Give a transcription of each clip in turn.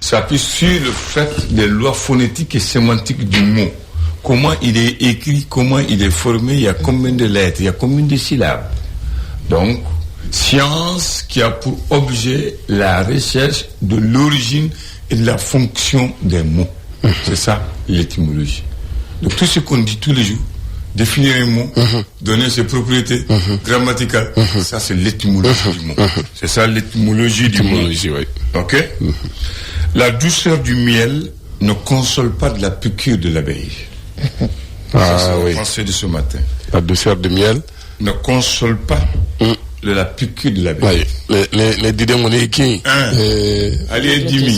s'appuie sur le fait des lois phonétiques et sémantiques du mot. Comment il est écrit, comment il est formé, il y a combien de lettres, il y a combien de syllabes. Donc, science qui a pour objet la recherche de l'origine et de la fonction des mots. C'est ça, l'étymologie. Donc, tout ce qu'on dit tous les jours, définir un mot, donner ses propriétés grammaticales, ça c'est l'étymologie du mot. C'est ça l'étymologie du mot. Oui. Ok. La douceur du miel ne console pas de la piqûre de l'abeille. C'est la pensée de ce matin. La douceur du miel ne console pas de la piqûre de l'abeille. Les didés monnaie allez dimi.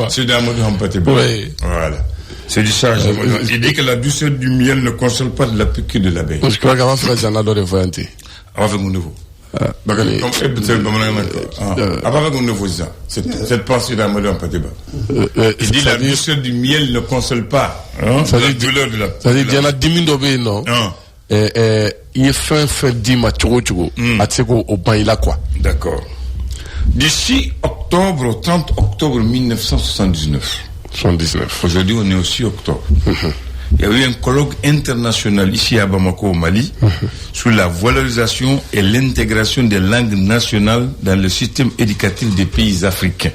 C'est d'un mot de voilà. C'est du sage. Il dit que la douceur du miel ne console pas de la piqûre de l'abeille. Je crois qu'avant faire j'en adore de faire avec mon nouveau. Cette pensée d'un mot de il dit la douceur du miel ne console pas. Ça dit douleur de la. Ça dit il y en a 10 000 d'obéis non. Il est fin dima tchogo atseko au pain il a quoi. D'accord. D'ici octobre au 30 octobre 1979. Aujourd'hui, on est aussi octobre. Il y a eu un colloque international ici à Bamako, au Mali, sur la valorisation et l'intégration des langues nationales dans le système éducatif des pays africains,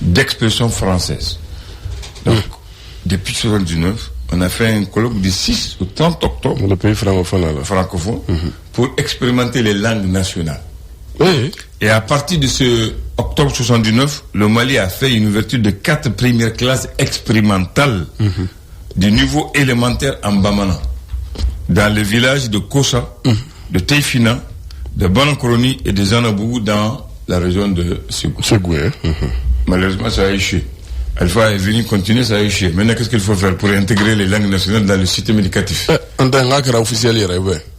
d'expression française. Donc, depuis 1979, on a fait un colloque du 6 au 30 octobre, dans le pays francophone, pour expérimenter les langues nationales. Oui. Et à partir de ce octobre 79, le Mali a fait une ouverture de 4 premières classes expérimentales du niveau élémentaire en Bamana, dans les villages de Kosa, de Teifina, de Banankoroni et de Zanabou dans la région de Ségou. Malheureusement, ça a échoué. Alpha est venu continuer, ça a échoué. Maintenant, qu'est-ce qu'il faut faire pour intégrer les langues nationales dans le système éducatif?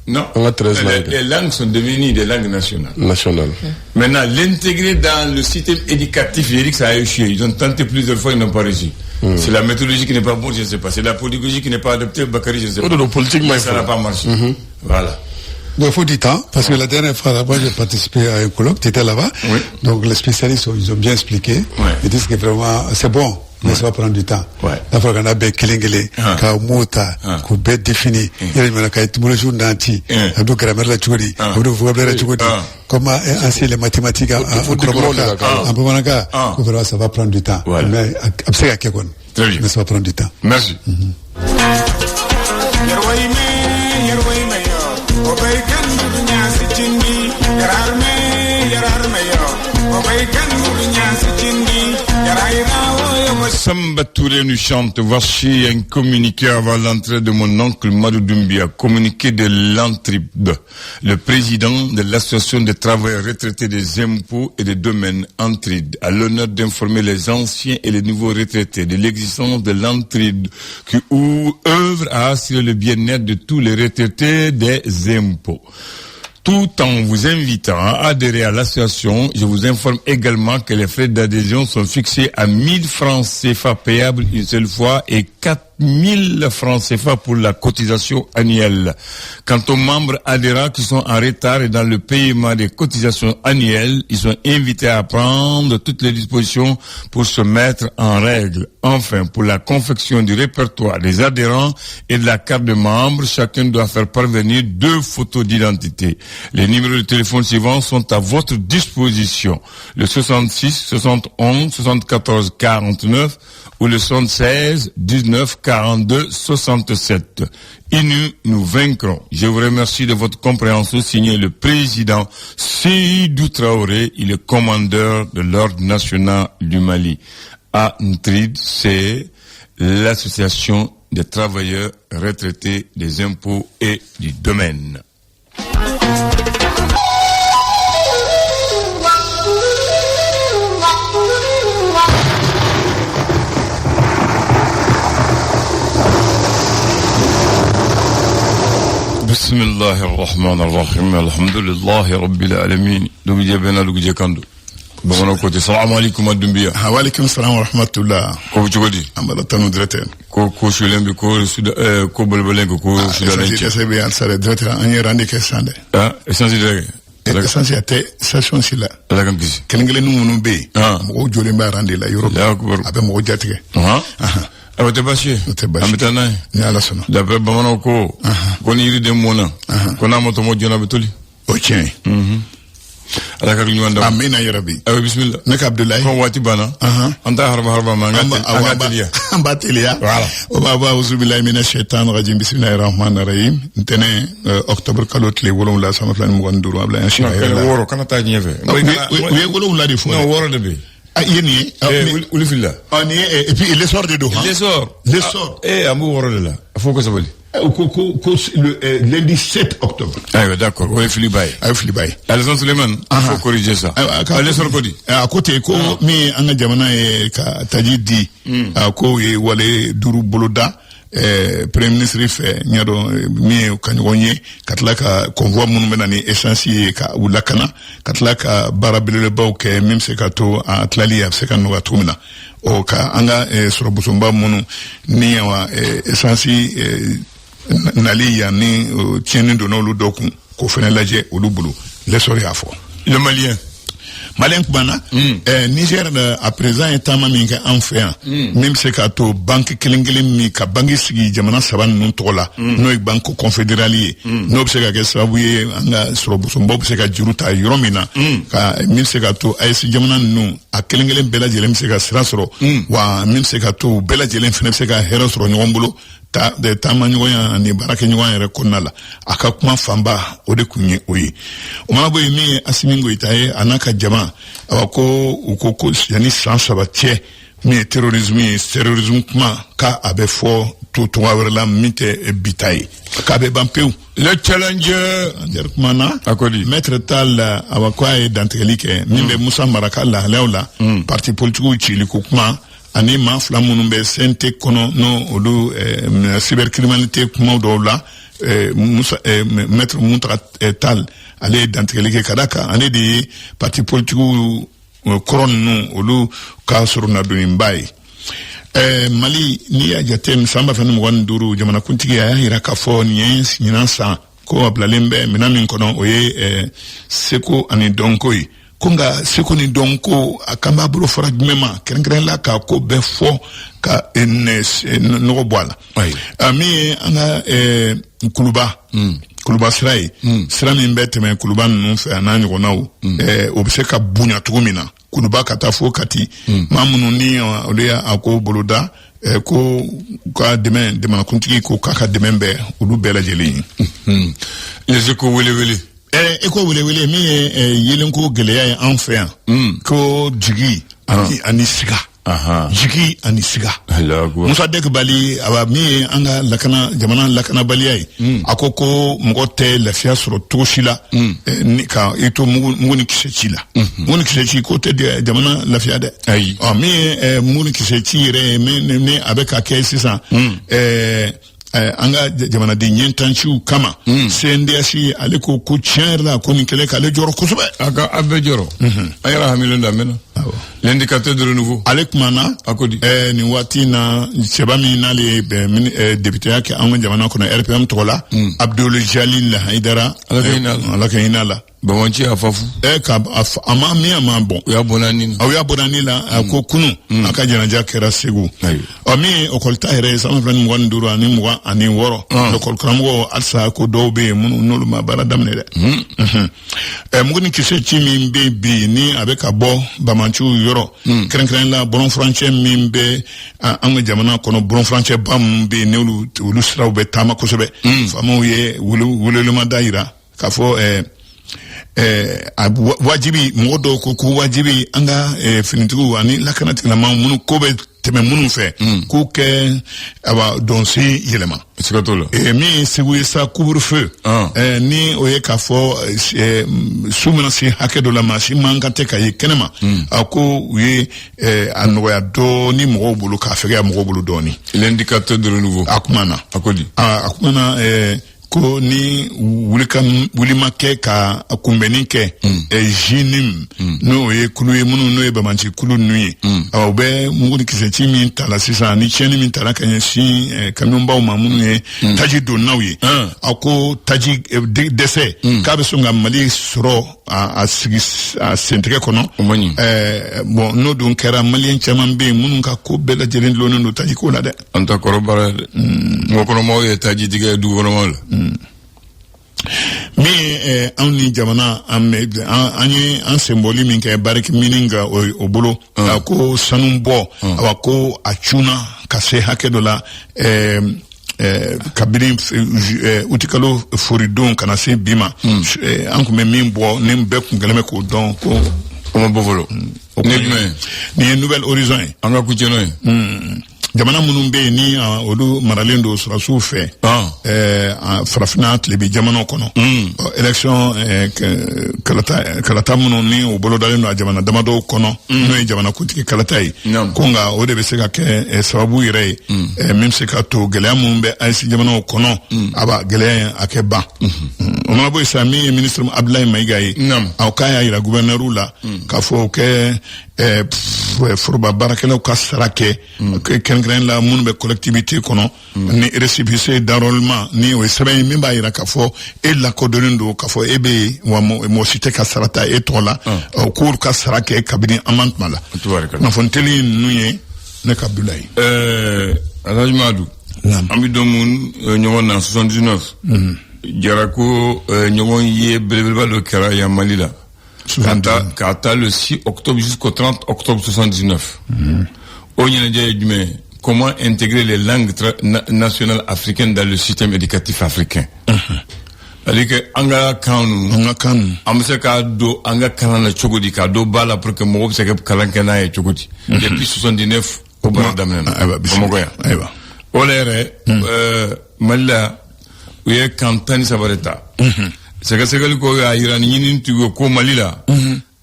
Non, les langues sont devenues des langues nationales. Maintenant, l'intégrer dans le système éducatif, j'ai dit que ça a échoué. Ils ont tenté plusieurs fois, ils n'ont pas réussi. C'est la méthodologie qui n'est pas bonne, je ne sais pas. C'est la pédagogie qui n'est pas adoptée, Bakary, je ne sais pas. Ça n'a pas marché. Voilà. Donc il faut du temps, parce que la dernière fois là-bas, j'ai participé à un colloque, tu étais là-bas. Oui. Donc les spécialistes, ils ont bien expliqué. Ils disent que vraiment, c'est bon, mais ça va prendre du temps. D'abord, on a bien kilingé, quand mota, qu'on bien défini, il y a une étymologie d'anti, un peu grammaire la tchouri, un peu vocabulaire la tchouri, comment enseigner les mathématiques en Bomanaka, ça va prendre du temps. Mais après, à Kekon. Très bien. Mais ça va prendre du temps. Merci. Samba Touré nous chante. Voici un communiqué avant l'entrée de mon oncle Madou Doumbia, communiqué de l'Antrib, le président de l'association des travailleurs retraités des impôts et des domaines Antrid, à l'honneur d'informer les anciens et les nouveaux retraités de l'existence de l'Antrid, qui œuvre à assurer le bien-être de tous les retraités des impôts. Tout en vous invitant à adhérer à l'association, je vous informe également que les frais d'adhésion sont fixés à 1000 francs CFA payables une seule fois et 4000 francs CFA pour la cotisation annuelle. Quant aux membres adhérents qui sont en retard et dans le paiement des cotisations annuelles, ils sont invités à prendre toutes les dispositions pour se mettre en règle. Enfin, pour la confection du répertoire des adhérents et de la carte de membre, chacun doit faire parvenir 2 photos d'identité. Les numéros de téléphone suivants sont à votre disposition. Le 66 71 74 49 ou le 76 19 42 67. Unis, nous vaincrons. Je vous remercie de votre compréhension. Signé le président Seydou Traoré, il est commandeur de l'Ordre national du Mali. ANTRID, c'est l'association des travailleurs retraités des impôts et du domaine. Bismillahirrahmanirrahim. Alhamdulillahi rabbil alamin. Luguja bena luguja kandu. Bamana kote. Salam alaikum Adoumbia. Wa alaikum salam wa rahmatullah. Ko chogodi. Ambala tanu directeur. Ko shulembi ko suda ko bolbolengo ko suda lenche. C'est bien ça le directeur on y randi que sande. Essentiel. essentiel te station sila ala kan kisi kelengele nu munu be mo jole mba rande la yoro abe mo jatige awa te bashi amitana ni ala sono d'après bamano ko ni iri de mona ko na moto mo jona betuli okay ala ka ñu wanda amina ya rabbi awa bismillah nak abdoulaye ko wati bana anta harba ma ngatilia ambatelia voilà o baba uzubillahi minash shaitanir rajim bismillahir rahmanir rahim ntene octobre kalot le wolon la sama plan mo gonduru abla insha Allah woro kana ta ñefe we wolon la di fo no woro de be yeni ulifilla on et puis les sorts de Doha les sorts amu woro de la faut que ça vole le lundi 7 octobre. Ah d'accord, on est Filibaye. Alison Suleiman, il faut corriger ça. Allez sur le côté. À côté, mais en Jamana et Tajidi, ko e wale duru boloda, Premier ministre fait nyado mi kanywonye katlaka convoi munmenani essentiel ka ulakana katlaka barabele bauke mimse kato atlali ya sekanu watumina o ka anga surobusumba munu ni wa essentiel nali ya ni tieni dono lu doku ko fene laje olubulu lesori afo le malien kubana Niger à présent est en maminga en fait même c'est kato banque kelengele mi ka bangi sigi jamana saban nun tola no e banque confédéralier no be se ka sabuye anga sorobuso mbob se ka juruta yoromina ka même c'est kato ay si jamana nu a kelengele bela jelem se ka sirasoro wa même c'est kato bela jelem fene se ka herosoro nyombulo ta de tamanyoya ni barake nyoya rekonala aka kuma famba ode kunye oyi umabo yimi asimingo itaye anaka jama abako ukoko yani sans abatie mi terrorisme kuma ka abe fo to wawrela mite bitai ka be bampeu le challenger mana akodi maître tal abakwa e dantelike mimbe Musa Marakala laula parti politique chili kuma ani ma fla munumbe sente kono no odu cybercriminalité kuma dola Musa maître Muntara tal ale dantelike kadaka ani di parti politique koron no odu ka suruna dunimbai Mali ni ya jatem samba fanu mwan duru jamana kuntigi ya hira kafo nyens nyinansa ko ablalembe minami kono oye seko ani donkoi konga seko ni donko akamba bro fragmema kengren la ka ko befo ka no boala ami ana kuluba srai srami mbete me kuluba no fe anani gonawo obseka bunya tugumina kuluba katafo kati mamunu ni olia ako boloda ko ka demain kuntigi ko kaka demembe ulu bela jeli les échos wele eko wele mi yelen ko geleya en fait ko jigi ani siga jigi ani siga Musa Dek Bali aba mi anga lakana jamana lakana bali ay akoko ngote lafia soro toshila ni ka ito muguni kisechila muguni kisechi ko te jamana lafia de mi muguni kisechi re me abeka kesi anga jamana de nyentanchu kama sende asi aliko ku cherla ko ni kele kale joro kusube aga abbe joro ayra hamilunda mena l'indicateur de renouveau alek mana akodi ni watina chebami nale député yake anga jamana ko na RPM tola Abdul Jalil Haidara alakainala bawanchi afafu ka ama mi ama bon ya bonani la ko kunu aka janaja kera segu ami okolta here sama plan mo nduru ani mo ani woro okol kramgo alsa ko dobe mun noluma baradamne de mugni kise chimi mbe ni abeka bo bamanchu yoro kren la bon français mimbe anga jamana kono bon français bam be nelu lusra be tama ko sebe famo ye wulu ma daira kafo wajibi modo ko wajibi anga finitugu ani lakana tina ma munu ko be teme munu fe ko ke aba donsi yelema sikatolo mi sigu sa couvre-feu ni oye kafo sumana si hakedo la mashi mangate kay kenema ako ye anoya do ni mo bulu ka fega mo bulu doni l'indicateur de renouveau akumana akodi akumana ko ni wulima kɛ ka kunbɛnni kɛ jinim n'o ye kulu ye minnu n'o ye bamanci kulu ninnu ye u bɛ mugu ni kisɛci min ta la sisan ni tiɲɛni min tala ka ɲɛsin kamiyɔnbaw ma minnu ye taji donnaw ye a ko taji dɛsɛ k'a bɛ sɔn ka Mali sɔrɔ a sigi a sentigɛ kɔnɔ bon n'o dun kɛra maliyɛn caman bɛ yen minnu ka ko bɛɛ lajɛlen dulonnen don taji ko la dɛ an ta kɔrɔbara dɛ mɔgɔkɔnɔmaw ye taji tigɛ du kɔnɔmaw la min anw ni jamana an ye an senbɔli min kɛ bariki minin ka o bolo a ko sanu bɔ a ko a cunna ka se hakɛ dɔ la kabini utikalo foridon kana se bi ma an kun bɛ min bɔ ni bɛɛ kun kɛlen bɛ k'o dɔn ko ma bɔ fɔlɔ ni ye Nouvelle Horizon ye an ka kuncɛnɔ ye jamana minnu bɛ yen ni olu maralen don sɔrɔsiw fɛ farafinna tilebin jamanaw kɔnɔ élection kalata minnu ni o bolodalen don a jamana damadɔw kɔnɔ n'o ye jamana kuntigi kalata ye ko nka o de bɛ se ka kɛ sababu yɛrɛ ye min bɛ se ka to gɛlɛya minnu bɛ AES jamanaw kɔnɔ a b'a gɛlɛya a kɛ ban o mana bɔ yen sa min ye ministre Abdoulaye Mayiga ye aw k'a y'a yira gouverneur la k'a fɔ o kɛ foroba baarakɛlaw ka sara kɛ kɛrɛnkɛrɛn la minnu bɛ collectivité kɔnɔ ni récépissé d'enrôlement ni o ye sɛbɛn ye min b'a yira k'a fɔ e lakodɔnnen don k'a fɔ e bɛ yen wa mɔgɔ si tɛ ka sara ta e tɔgɔ la k'olu ka sara kɛ kabini an man tuma la kunnafoni teli ninnu ye ne ka bila ye Alhaji Madu an bɛ don mun ɲɔgɔn na 79 jara ko ɲɔgɔn ye belebeleba dɔ kɛra yan Mali la k'a ta le 6 octobre jusqu'au 30 octobre 79 o ɲɛnajɛ ye jumɛn comment intégrer les langues nationales africaines dans le système éducatif africain c'est-à-dire que an ka kan ninnu an bɛ se k'a don an ka kalan na cogo di k'a don ba la pour que mɔgɔw bɛ se ka kalan kɛ n'a ye cogo di depuis 79 o baara daminɛna Bamakɔ yan o la yɛrɛ Mali la u ye kan 13 de ta sɛgɛsɛgɛli ko y'a yira ni ɲinini tigi ko Mali la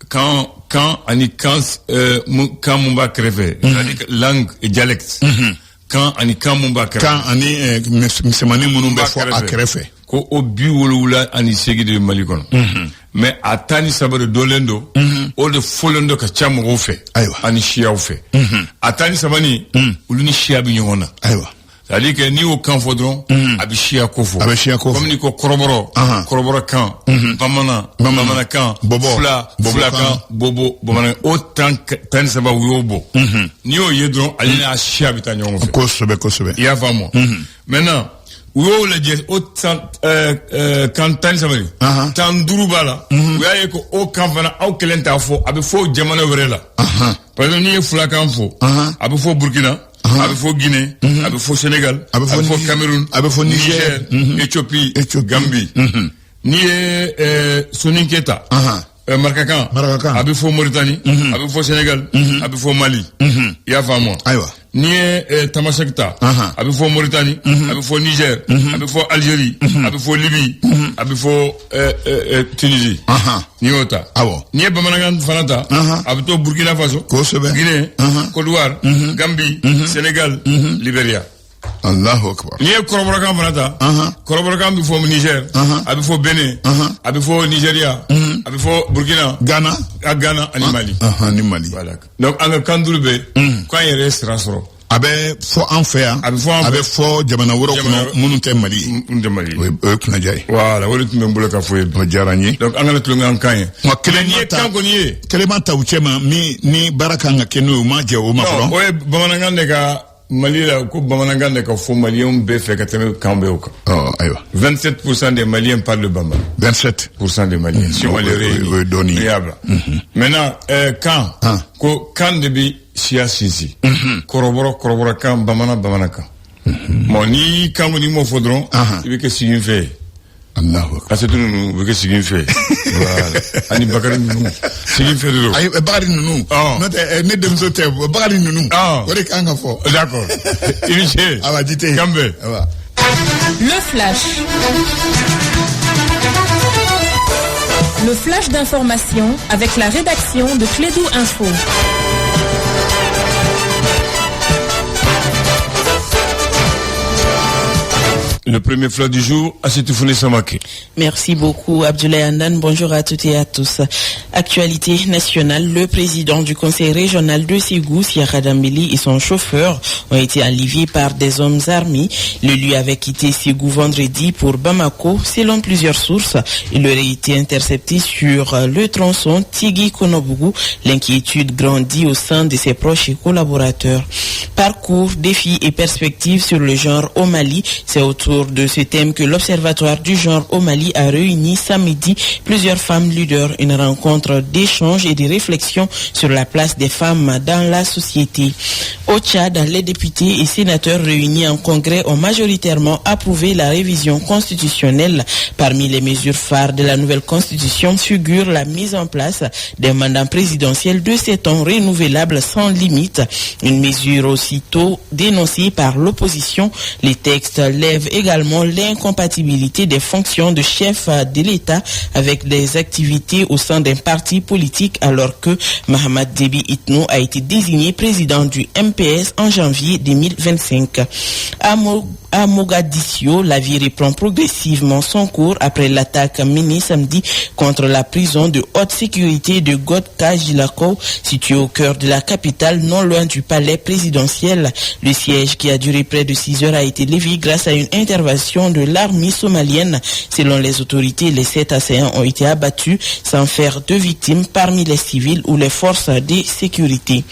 kan ani kan mun b'a kɛrɛfɛ langue et dialecte kan ani kan mun b'a kɛrɛfɛ kan ani misɛnmanin minnu bɛ fɔ a kɛrɛfɛ ko o 77 ani 8 de bɛ Mali kɔnɔ mais a 13 de dɔlen don o de fɔlen don ka ca mɔgɔw fɛ ani siyaw fɛ a 13 nin olu ni siya bɛ ɲɔgɔn na c'est-à-dire que ni y'o kan fɔ dɔrɔn a bɛ siya ko fɔ comme ni ko kɔrɔbɔrɔ kan bamanan kan fula kan bobo bamanan o 13 u y'o bɔ n'i y'o ye dɔrɔn ale n'a siya bɛ taa ɲɔgɔn fɛ kosɛbɛ i y'a faamu maintenant u y'o lajɛ o kan 13 15 b'a la u y'a ye ko o kan fana aw kelen t'a fɔ a bɛ fɔ jamana wɛrɛ la par exemple n'i ye fula kan fɔ a bɛ fɔ Burkina a bɛ fɔ Guinée a bɛ fɔ Sénégal a bɛ fɔ Cameroun a bɛ fɔ Niger Éthiopie Gambie n'i ye Soninke ta marakakan a bɛ fɔ Mauritanie a bɛ fɔ Sénégal a bɛ fɔ Mali i y'a faamu n'i ye Tamasek ta a bɛ fɔ Mauritanie a bɛ fɔ Niger a bɛ fɔ Algérie a bɛ fɔ Libye a bɛ fɔ Tunisie n'i y'o ta n'i ye bamanankan fana ta a bɛ to Burkina Faso Guinée Côte d'Ivoire Gambie Sénégal Libéria Allahu Akbar n'i ye kɔrɔbɔrɔkan fana ta kɔrɔbɔrɔkan bɛ fɔ Niger a bɛ fɔ Benin a bɛ fɔ Nigeria a bɛ fɔ Burkina Ghana ani Mali voilà donc an ka kan duuru bɛ k'an yɛrɛ ye sira sɔrɔ a bɛ fɔ an fɛ yan a bɛ fɔ jamana wɛrɛw kɔnɔ minnu tɛ Mali ye o ye kunnaja ye voilà o de tun bɛ n bolo ka fɔ ye o diyara n ye donc an kana tulonkɛ an kan ye kelen ta u cɛ ma ni baara kan ka kɛ n'o ye u ma jɛ o ma fɔlɔ o ye bamanankan de ka Mali la ko bamanankan de ka fɔ maliyɛnw bɛɛ fɛ ka tɛmɛ kan bɛɛ o kan ayiwa 27% des Maliens parlent le bambara 27% des Maliens si on les réunit dɔɔni maintenant kan ko kan de bɛ siya sinsin kɔrɔbɔrɔ kan bamanan kan bon ni kan kɔni m'o fɔ dɔrɔn i bɛ kɛ siginfɛ ye Asetu ninnu u bɛ kɛ siginfɛ ye voilà ani Bakari ninnu siginfɛ de don ayi Bakari ninnu n'o tɛ ne denmuso tɛ Bakari ninnu o de kan ka fɔ d'accord i ni ce awa jite kan bɛɛ Le flash d'information avec la rédaction de Clédou Info. Le premier flash du jour, Assitoufouné Samake. Merci beaucoup, Abdoulaye Andan. Bonjour à toutes et à tous. Actualité nationale, le président du conseil régional de Ségou, Siaka Dambélé, et son chauffeur ont été enlevés par des hommes armés. Le lieu avait quitté Ségou vendredi pour Bamako. Selon plusieurs sources, il aurait été intercepté sur le tronçon Tigui-Konobougou. L'inquiétude grandit au sein de ses proches et collaborateurs. Parcours, défis et perspectives sur le genre au Mali. C'est autour de ce thème que l'Observatoire du genre au Mali a réuni samedi plusieurs femmes leaders, une rencontre d'échange et de réflexion sur la place des femmes dans la société. Au Tchad, les députés et sénateurs réunis en congrès ont majoritairement approuvé la révision constitutionnelle. Parmi les mesures phares de la nouvelle constitution figure la mise en place des mandats présidentiels de 7 ans renouvelables sans limite, une mesure aussitôt dénoncée par l'opposition. Les textes lèvent également l'incompatibilité des fonctions de chef de l'État avec des activités au sein d'un parti politique, alors que Mahamat Déby Itno a été désigné président du MPS en janvier 2025. À Mogadiscio, la vie reprend progressivement son cours après l'attaque menée samedi contre la prison de haute sécurité de Godka-Jilako, située au cœur de la capitale, non loin du palais présidentiel. Le siège, qui a duré près de 6 heures, a été levé grâce à une intervention de l'armée somalienne. Selon les autorités, les 7 assaillants ont été abattus sans faire de victimes parmi les civils ou les forces de sécurité.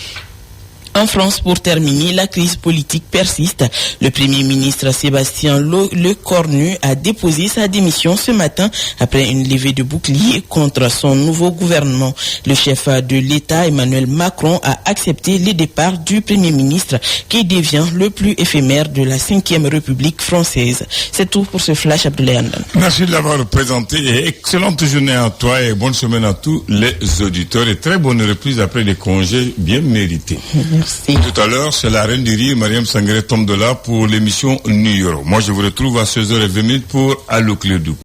En France, pour terminer, la crise politique persiste. Le Premier ministre Sébastien Lecornu a déposé sa démission ce matin après une levée de bouclier contre son nouveau gouvernement. Le chef de l'État, Emmanuel Macron, a accepté le départ du Premier ministre qui devient le plus éphémère de la 5e République française. C'est tout pour ce flash, Abdoulaye Andan. Merci de l'avoir présenté et excellente journée à toi et bonne semaine à tous les auditeurs et très bonne reprise après des congés bien mérités. Merci. Tout à l'heure, c'est la reine du rire, Mariam Sangaré Tomdola pour l'émission New York. Moi, je vous retrouve à 16h20 pour Allo Clédou.